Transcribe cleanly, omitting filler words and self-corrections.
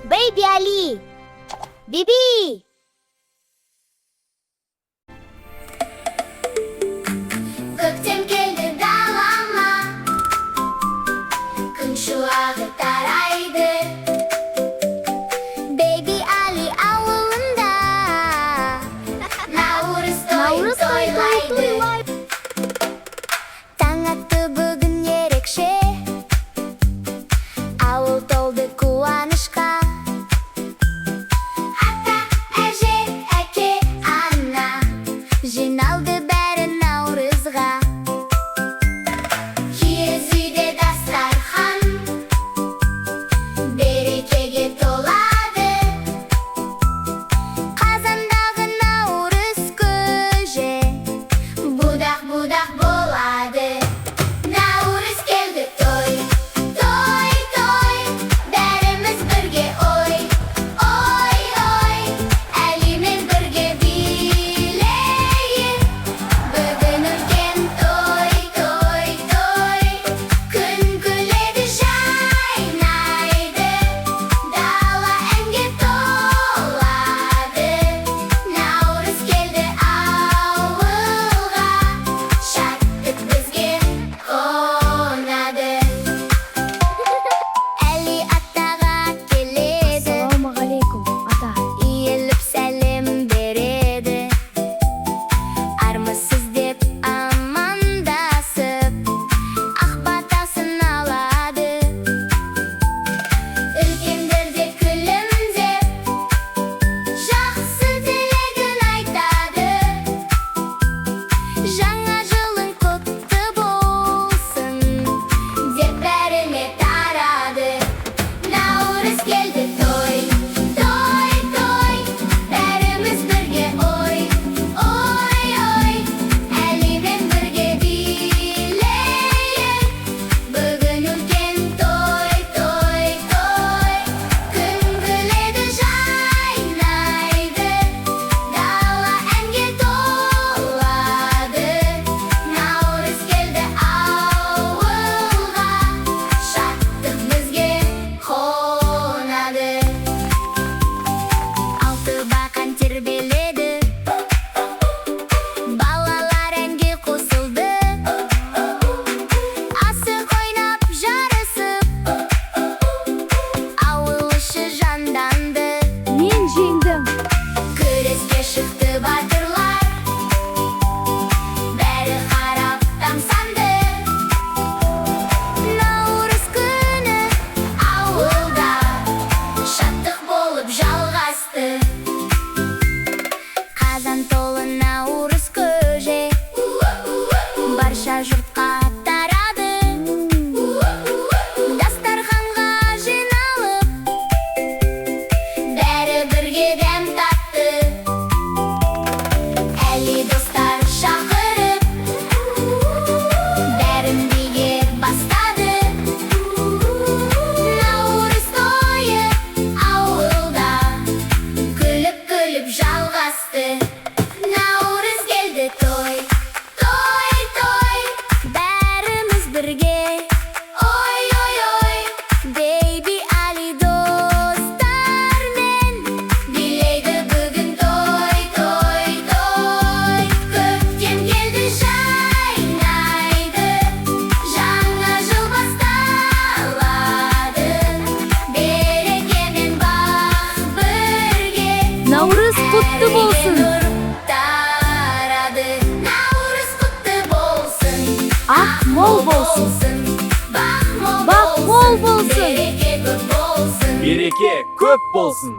Baby Ali. Bibi. Көктем келді далама, күн шуағы тарайды. Baby Ali ауылында Наурыз тойлайды. Таң атты бүгін ерекше, ауыл толды қуанышқа. Ата, әже, әке, ана, жиналды бәрі наурызға. Киіз үйде дастархан, берекеге толады. Қазандағы наурыз көже будақ-будақ болады. Наурыз келді, той, той, той, бәріміз бірге, ой, ой, ой. Әлимен бірге билейік, бүгін үлкен той, той, той. Күн күледі, жайнайды, дала әнге толады. Наурыз келді ауылға, шаттық бізге қонады. Әли атаға келеді, Ассалаумағалейкум, ата. иіліп сәлем береді. Армысыз деп амандасып, ақ батасын алады. Үлкендер де күлімдеп, жақсы тілегін айтады. Жаңа жылың құтты болсын деп бәріне тарады. Наурыз келді, той, той, той, бәріміз бірге, ой, ой, ой. Әлимен бірге билейік, бүгін үлкен той, той, той. Күн күледі, жайнайды, дала әнге толады. Наурыз келді ауылға, шаттық бізге қонады. Алты бақан тербеледі, балалар әнге қосылды. Асық ойнап жарысып, ауыл іші жанданды. Мен жеңдім. Күреске шықты батырлар, бәрі қарап тамсанды. Наурыз күні ауылда шаттық болып жалғасты. Қазан толы наурыз көже барша жұртқа тарады. Дастарханға жиналып, бәрі бірге дәм татты. Әли достар шақырып, бәрін биге бастады. Наурыз тойы ауылда күліп-күліп жалғасты. Наурыз келді, той, той, той, бәріміз бірге, ой, ой, ой. Baby Ali достармен билейді бүгін той, той, той. Көктем келді, жайнайды, жаңа жыл басталады. Береке мен бақ бірге, Наурыз құтты болсын. нұр тарады. Наурыз құтты болсын, Ақ мол болсын. бақ мол Бақ мол болсын. береке көп болсын. Мереке көп болсын.